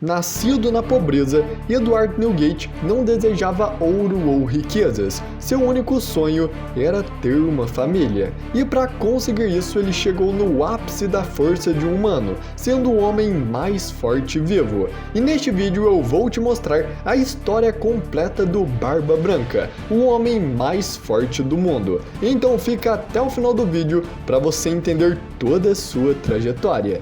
Nascido na pobreza, Edward Newgate não desejava ouro ou riquezas. Seu único sonho era ter uma família. E para conseguir isso, ele chegou no ápice da força de um humano, sendo o homem mais forte vivo. E neste vídeo eu vou te mostrar a história completa do Barba Branca, o homem mais forte do mundo. Então fica até o final do vídeo para você entender toda a sua trajetória.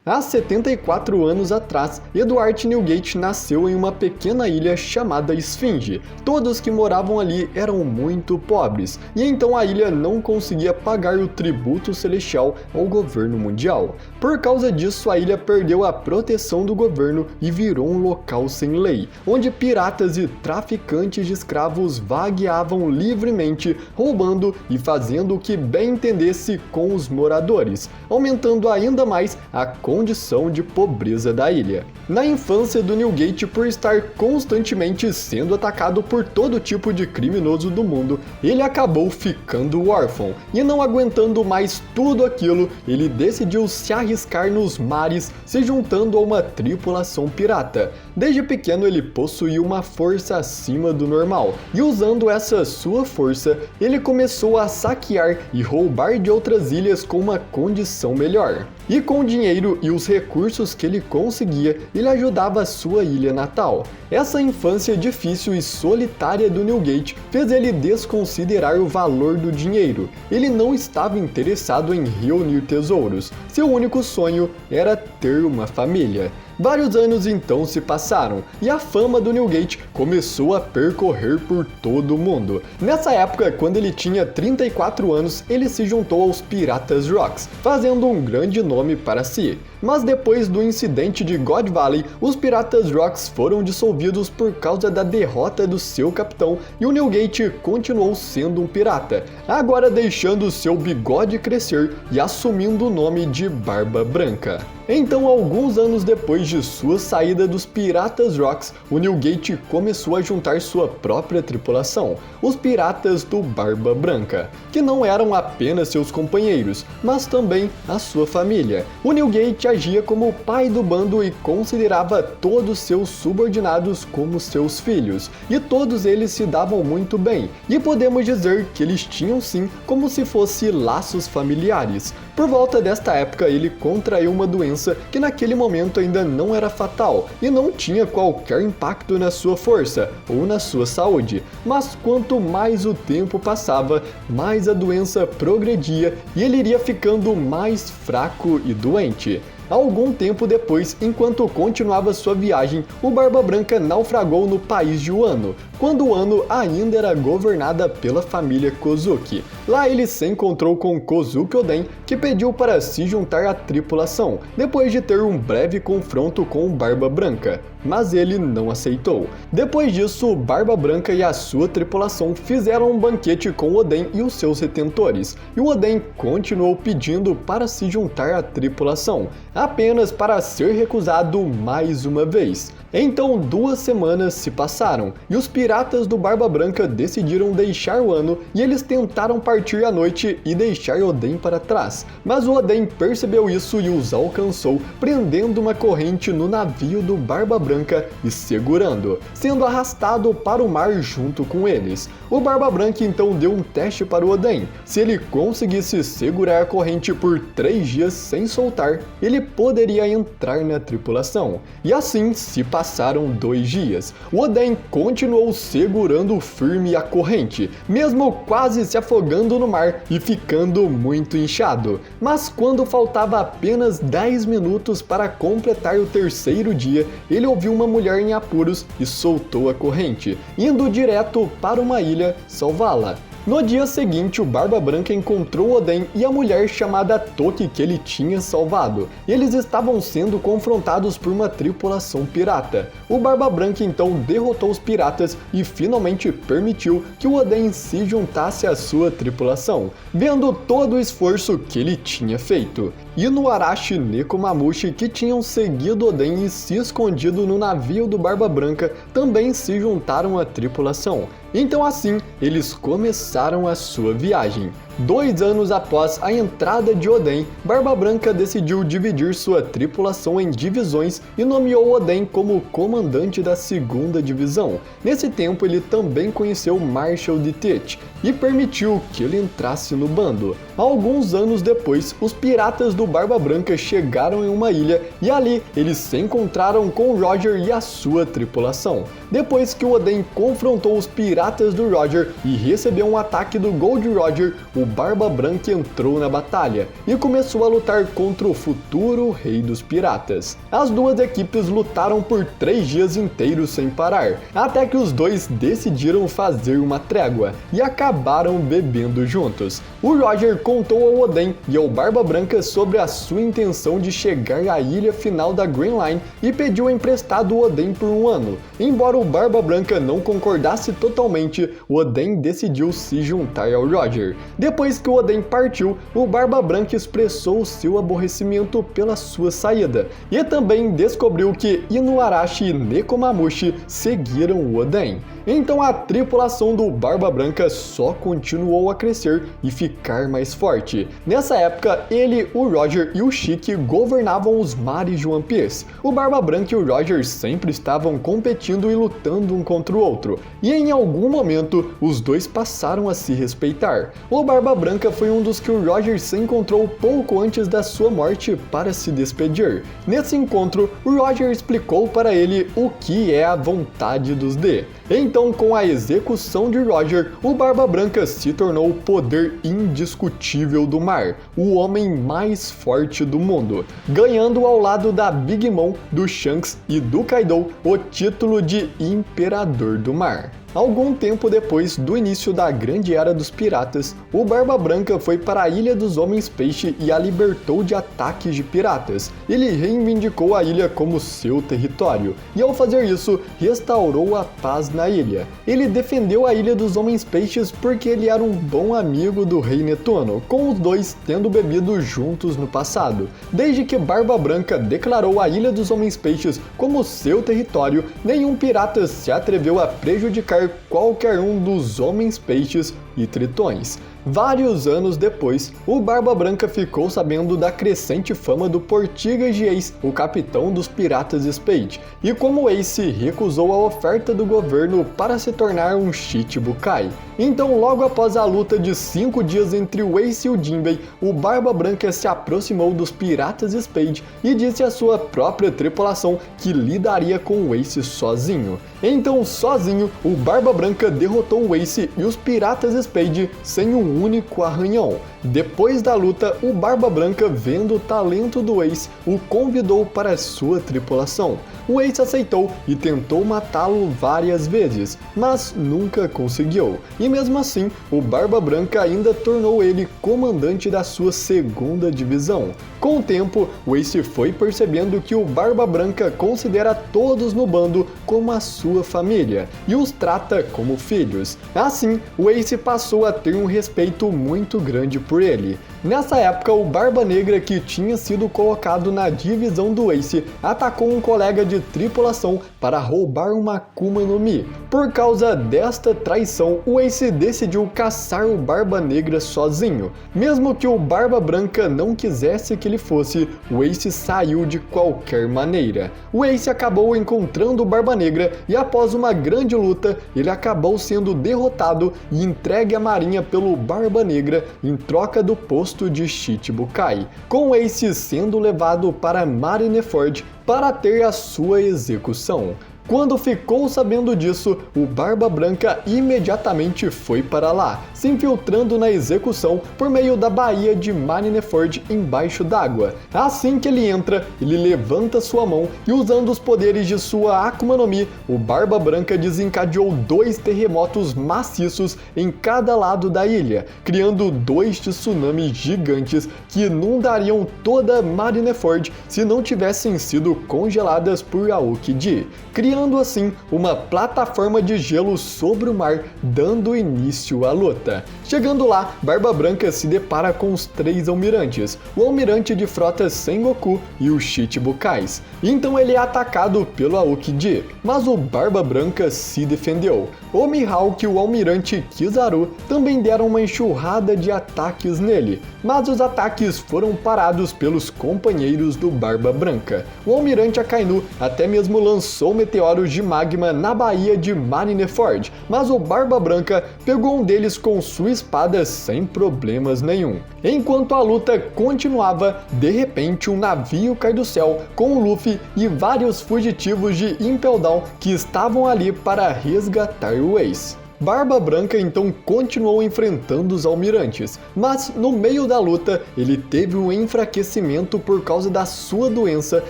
Há 74 anos atrás, Edward Newgate nasceu em uma pequena ilha chamada Esfinge. Todos que moravam ali eram muito pobres, e então a ilha não conseguia pagar o tributo celestial ao governo mundial. Por causa disso, a ilha perdeu a proteção do governo e virou um local sem lei, onde piratas e traficantes de escravos vagueavam livremente, roubando e fazendo o que bem entendesse com os moradores, aumentando ainda mais a condição de pobreza da ilha. Na infância do Newgate, por estar constantemente sendo atacado por todo tipo de criminoso do mundo, ele acabou ficando órfão, e não aguentando mais tudo aquilo, ele decidiu se arriscar nos mares, se juntando a uma tripulação pirata. Desde pequeno ele possuía uma força acima do normal, e usando essa sua força, ele começou a saquear e roubar de outras ilhas com uma condição melhor. E com o dinheiro e os recursos que ele conseguia, ele ajudava a sua ilha natal. Essa infância difícil e solitária do Newgate fez ele desconsiderar o valor do dinheiro. Ele não estava interessado em reunir tesouros. Seu único sonho era ter uma família. Vários anos então se passaram, e a fama do Newgate começou a percorrer por todo o mundo. Nessa época, quando ele tinha 34 anos, ele se juntou aos Piratas Rocks, fazendo um grande nome para si. Mas depois do incidente de God Valley, os Piratas Rocks foram dissolvidos por causa da derrota do seu capitão, e o Newgate continuou sendo um pirata, agora deixando seu bigode crescer e assumindo o nome de Barba Branca. Então, alguns anos depois de sua saída dos Piratas Rocks, o Newgate começou a juntar sua própria tripulação, os Piratas do Barba Branca, que não eram apenas seus companheiros, mas também a sua família. O Newgate agia como o pai do bando e considerava todos seus subordinados como seus filhos, e todos eles se davam muito bem, e podemos dizer que eles tinham sim como se fossem laços familiares. Por volta desta época, ele contraiu uma doença que naquele momento ainda não era fatal e não tinha qualquer impacto na sua força ou na sua saúde, mas quanto mais o tempo passava, mais a doença progredia e ele iria ficando mais fraco e doente. Algum tempo depois, enquanto continuava sua viagem, o Barba Branca naufragou no país de Wano, quando Wano ainda era governada pela família Kozuki. Lá ele se encontrou com Kozuki Oden, que pediu para se juntar à tripulação, depois de ter um breve confronto com o Barba Branca, mas ele não aceitou. Depois disso, o Barba Branca e a sua tripulação fizeram um banquete com Oden e os seus retentores, e o Oden continuou pedindo para se juntar à tripulação, apenas para ser recusado mais uma vez. Então 2 semanas se passaram, e os piratas do Barba Branca decidiram deixar Wano, e eles tentaram partir à noite e deixar Oden para trás. Mas o Oden percebeu isso e os alcançou, prendendo uma corrente no navio do Barba Branca e segurando, sendo arrastado para o mar junto com eles. O Barba Branca então deu um teste para o Oden. Se ele conseguisse segurar a corrente por 3 dias sem soltar, ele poderia entrar na tripulação. E assim se passaram 2 dias. O Oden continuou segurando firme a corrente, mesmo quase se afogando no mar e ficando muito inchado. Mas quando faltava apenas 10 minutos para completar o 3º dia, ele ouviu uma mulher em apuros e soltou a corrente, indo direto para uma ilha salvá-la. No dia seguinte, o Barba Branca encontrou Oden e a mulher chamada Toki que ele tinha salvado. Eles estavam sendo confrontados por uma tripulação pirata. O Barba Branca então derrotou os piratas e finalmente permitiu que o Oden se juntasse à sua tripulação, vendo todo o esforço que ele tinha feito. Inuarashi e Nekomamushi, que tinham seguido Oden e se escondido no navio do Barba Branca, também se juntaram à tripulação. Então assim, eles começaram a sua viagem. 2 anos após a entrada de Oden, Barba Branca decidiu dividir sua tripulação em divisões e nomeou Oden como comandante da 2ª divisão. Nesse tempo, ele também conheceu Marshall de Teach e permitiu que ele entrasse no bando. Alguns anos depois, os piratas do Barba Branca chegaram em uma ilha e ali eles se encontraram com Roger e a sua tripulação. Depois que o Oden confrontou os piratas do Roger e recebeu um ataque do Gold Roger, o Barba Branca entrou na batalha e começou a lutar contra o futuro rei dos piratas. As duas equipes lutaram por 3 dias inteiros sem parar, até que os dois decidiram fazer uma trégua e acabaram bebendo juntos. O Roger contou ao Oden e ao Barba Branca sobre a sua intenção de chegar à ilha final da Grand Line e pediu emprestado o Oden por 1 ano. Embora o Barba Branca não concordasse totalmente, o Oden decidiu se juntar ao Roger. Depois que o Oden partiu, o Barba Branca expressou seu aborrecimento pela sua saída e também descobriu que Inuarashi e Nekomamushi seguiram o Oden. Então a tripulação do Barba Branca só continuou a crescer e ficar mais forte. Nessa época, ele, o Roger e o Chique governavam os mares de One Piece. O Barba Branca e o Roger sempre estavam competindo e lutando um contra o outro, e em algum momento os dois passaram a se respeitar. O Barba Branca foi um dos que o Roger se encontrou pouco antes da sua morte para se despedir. Nesse encontro, o Roger explicou para ele o que é a vontade dos D. Então, com a execução de Roger, o Barba Branca se tornou o poder indiscutível do mar, o homem mais forte do mundo, ganhando ao lado da Big Mom, do Shanks e do Kaido o título de Imperador do Mar. Algum tempo depois do início da Grande Era dos Piratas, o Barba Branca foi para a Ilha dos Homens-Peixe e a libertou de ataques de piratas. Ele reivindicou a ilha como seu território, e ao fazer isso, restaurou a paz na ilha. Ele defendeu a Ilha dos Homens-Peixes porque ele era um bom amigo do Rei Netuno, com os dois tendo bebido juntos no passado. Desde que Barba Branca declarou a Ilha dos Homens-Peixes como seu território, nenhum pirata se atreveu a prejudicar qualquer um dos homens-peixes e tritões. Vários anos depois, o Barba Branca ficou sabendo da crescente fama do Portigas de Ace, o capitão dos piratas Spade, e como Ace recusou a oferta do governo para se tornar um Shichibukai. Então, logo após a luta de 5 dias entre o Ace e o Jinbei, o Barba Branca se aproximou dos piratas Spade e disse à sua própria tripulação que lidaria com o Ace sozinho. Então, sozinho, o Barba Branca derrotou o Ace e os piratas Spade sem um único arranhão. Depois da luta, o Barba Branca, vendo o talento do Ace, o convidou para sua tripulação. O Ace aceitou e tentou matá-lo várias vezes, mas nunca conseguiu. E mesmo assim, o Barba Branca ainda tornou ele comandante da sua 2ª divisão. Com o tempo, o Ace foi percebendo que o Barba Branca considera todos no bando como a sua família e os trata como filhos. Assim, o Ace passou a ter um respeito muito grande por ele. Nessa época, o Barba Negra, que tinha sido colocado na divisão do Ace, atacou um colega de tripulação para roubar uma Akuma no Mi. Por causa desta traição, o Ace decidiu caçar o Barba Negra sozinho. Mesmo que o Barba Branca não quisesse que ele fosse, o Ace saiu de qualquer maneira. O Ace acabou encontrando o Barba Negra e após uma grande luta, ele acabou sendo derrotado e entregue à marinha pelo Barba Negra em troca do posto de Shichibukai, com Ace sendo levado para Marineford para ter a sua execução. Quando ficou sabendo disso, o Barba Branca imediatamente foi para lá, se infiltrando na execução por meio da Baía de Marineford embaixo d'água. Assim que ele entra, ele levanta sua mão e, usando os poderes de sua Akuma no Mi, o Barba Branca desencadeou 2 terremotos maciços em cada lado da ilha, criando 2 tsunamis gigantes que inundariam toda Marineford se não tivessem sido congeladas por Aokiji, criando criando assim uma plataforma de gelo sobre o mar, dando início à luta. Chegando lá, Barba Branca se depara com os 3 almirantes, o almirante de frota Sengoku e os Chichibukais. Então ele é atacado pelo Aokiji, mas o Barba Branca se defendeu. O Mihawk e o almirante Kizaru também deram uma enxurrada de ataques nele, mas os ataques foram parados pelos companheiros do Barba Branca. O almirante Akainu até mesmo lançou meteoros de magma na baía de Marineford, mas o Barba Branca pegou um deles com sua espada sem problemas nenhum. Enquanto a luta continuava, de repente um navio cai do céu com o Luffy e vários fugitivos de Impel Down que estavam ali para resgatar o Ace. Barba Branca então continuou enfrentando os almirantes, mas no meio da luta ele teve um enfraquecimento por causa da sua doença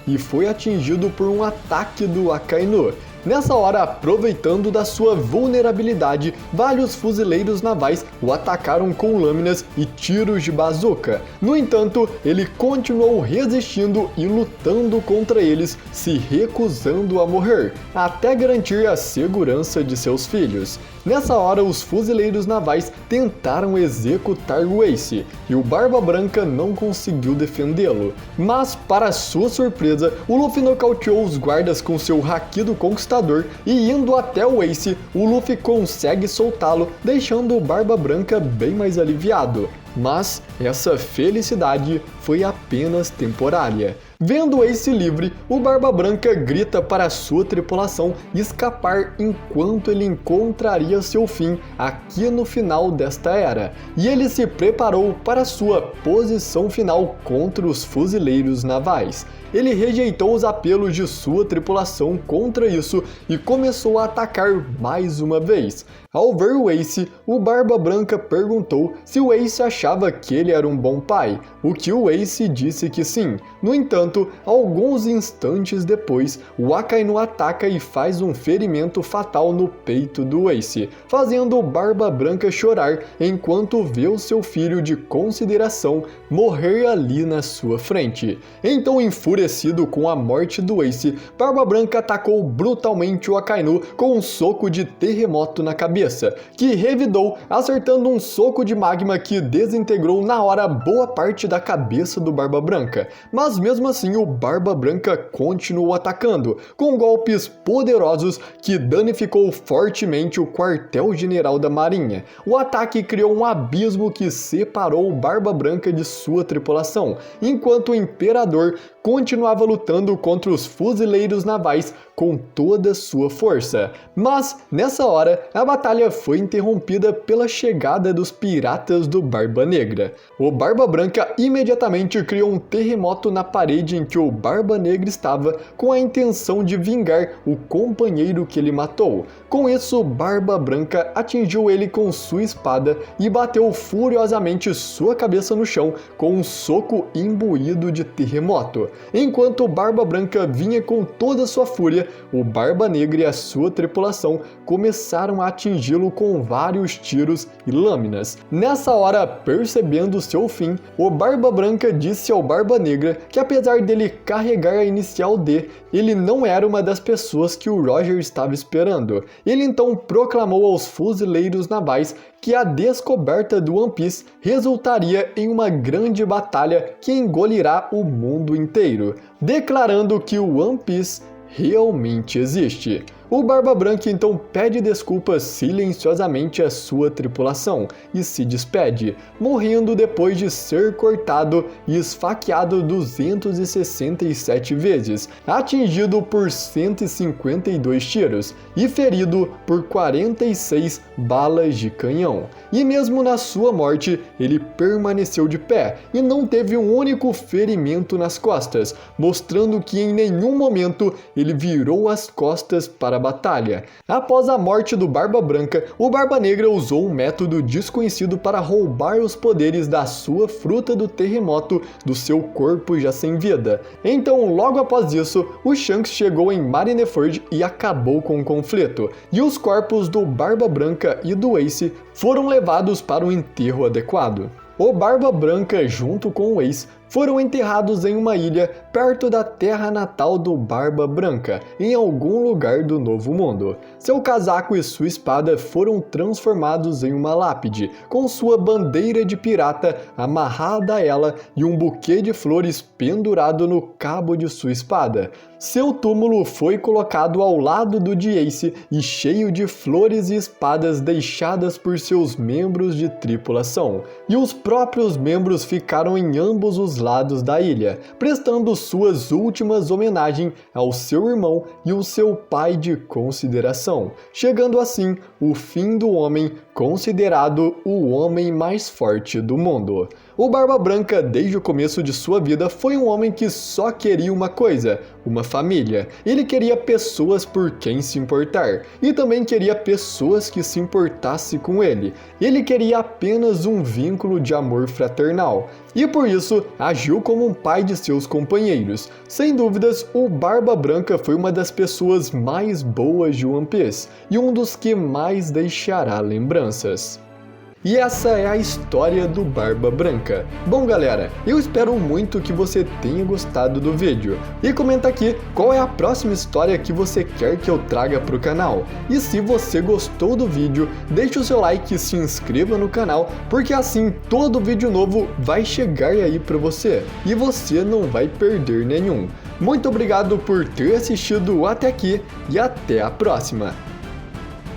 e foi atingido por um ataque do Akainu. Nessa hora, aproveitando da sua vulnerabilidade, vários fuzileiros navais o atacaram com lâminas e tiros de bazuca. No entanto, ele continuou resistindo e lutando contra eles, se recusando a morrer, até garantir a segurança de seus filhos. Nessa hora, os fuzileiros navais tentaram executar o Ace, e o Barba Branca não conseguiu defendê-lo. Mas, para sua surpresa, o Luffy nocauteou os guardas com seu haki do Conquistador, e indo até o Ace, o Luffy consegue soltá-lo, deixando o Barba Branca bem mais aliviado. Mas essa felicidade foi apenas temporária. Vendo o Ace livre, o Barba Branca grita para sua tripulação escapar enquanto ele encontraria seu fim aqui no final desta era, e ele se preparou para sua posição final contra os fuzileiros navais. Ele rejeitou os apelos de sua tripulação contra isso e começou a atacar mais uma vez. Ao ver o Ace, o Barba Branca perguntou se o Ace achava que ele era um bom pai, o que o Ace disse que sim. No entanto, alguns instantes depois, o Akainu ataca e faz um ferimento fatal no peito do Ace, fazendo o Barba Branca chorar enquanto vê o seu filho de consideração morrer ali na sua frente. Então, enfurecido com a morte do Ace, Barba Branca atacou brutalmente o Akainu com um soco de terremoto na cabeça, que revidou, acertando um soco de magma que desintegrou na hora boa parte da cabeça do Barba Branca. Mas mesmo assim, o Barba Branca continuou atacando, com golpes poderosos que danificou fortemente o quartel-general da Marinha. O ataque criou um abismo que separou o Barba Branca de sua tripulação, enquanto o Imperador continuava lutando contra os fuzileiros navais com toda sua força. Mas, nessa hora, a batalha foi interrompida pela chegada dos piratas do Barba Negra. O Barba Branca imediatamente criou um terremoto na parede em que o Barba Negra estava, com a intenção de vingar o companheiro que ele matou. Com isso, Barba Branca atingiu ele com sua espada e bateu furiosamente sua cabeça no chão com um soco imbuído de terremoto. Enquanto o Barba Branca vinha com toda sua fúria, o Barba Negra e a sua tripulação começaram a atingi-lo com vários tiros e lâminas. Nessa hora, percebendo seu fim, o Barba Branca disse ao Barba Negra que, apesar dele carregar a inicial D, ele não era uma das pessoas que o Roger estava esperando. Ele então proclamou aos fuzileiros navais que a descoberta do One Piece resultaria em uma grande batalha que engolirá o mundo inteiro, declarando que o One Piece realmente existe. O Barba Branca então pede desculpas silenciosamente à sua tripulação e se despede, morrendo depois de ser cortado e esfaqueado 267 vezes, atingido por 152 tiros e ferido por 46 balas de canhão. E mesmo na sua morte, ele permaneceu de pé e não teve um único ferimento nas costas, mostrando que em nenhum momento ele virou as costas para a batalha. Após a morte do Barba Branca, o Barba Negra usou um método desconhecido para roubar os poderes da sua fruta do terremoto do seu corpo já sem vida. Então, logo após isso, o Shanks chegou em Marineford e acabou com o conflito, e os corpos do Barba Branca e do Ace foram levados para um enterro adequado. O Barba Branca, junto com o Ace, foram enterrados em uma ilha perto da terra natal do Barba Branca, em algum lugar do Novo Mundo. Seu casaco e sua espada foram transformados em uma lápide, com sua bandeira de pirata amarrada a ela e um buquê de flores pendurado no cabo de sua espada. Seu túmulo foi colocado ao lado do de Ace e cheio de flores e espadas deixadas por seus membros de tripulação. E os próprios membros ficaram em ambos os lados da ilha, prestando suas últimas homenagens ao seu irmão e o seu pai de consideração, chegando assim o fim do homem, considerado o homem mais forte do mundo. O Barba Branca, desde o começo de sua vida, foi um homem que só queria uma coisa: uma família. Ele queria pessoas por quem se importar, e também queria pessoas que se importassem com ele. Ele queria apenas um vínculo de amor fraternal, e por isso agiu como um pai de seus companheiros. Sem dúvidas, o Barba Branca foi uma das pessoas mais boas de One Piece, e um dos que mais deixará lembranças. E essa é a história do Barba Branca. Bom galera, eu espero muito que você tenha gostado do vídeo. E comenta aqui qual é a próxima história que você quer que eu traga para o canal. E se você gostou do vídeo, deixe o seu like e se inscreva no canal, porque assim todo vídeo novo vai chegar aí para você. E você não vai perder nenhum. Muito obrigado por ter assistido até aqui e até a próxima.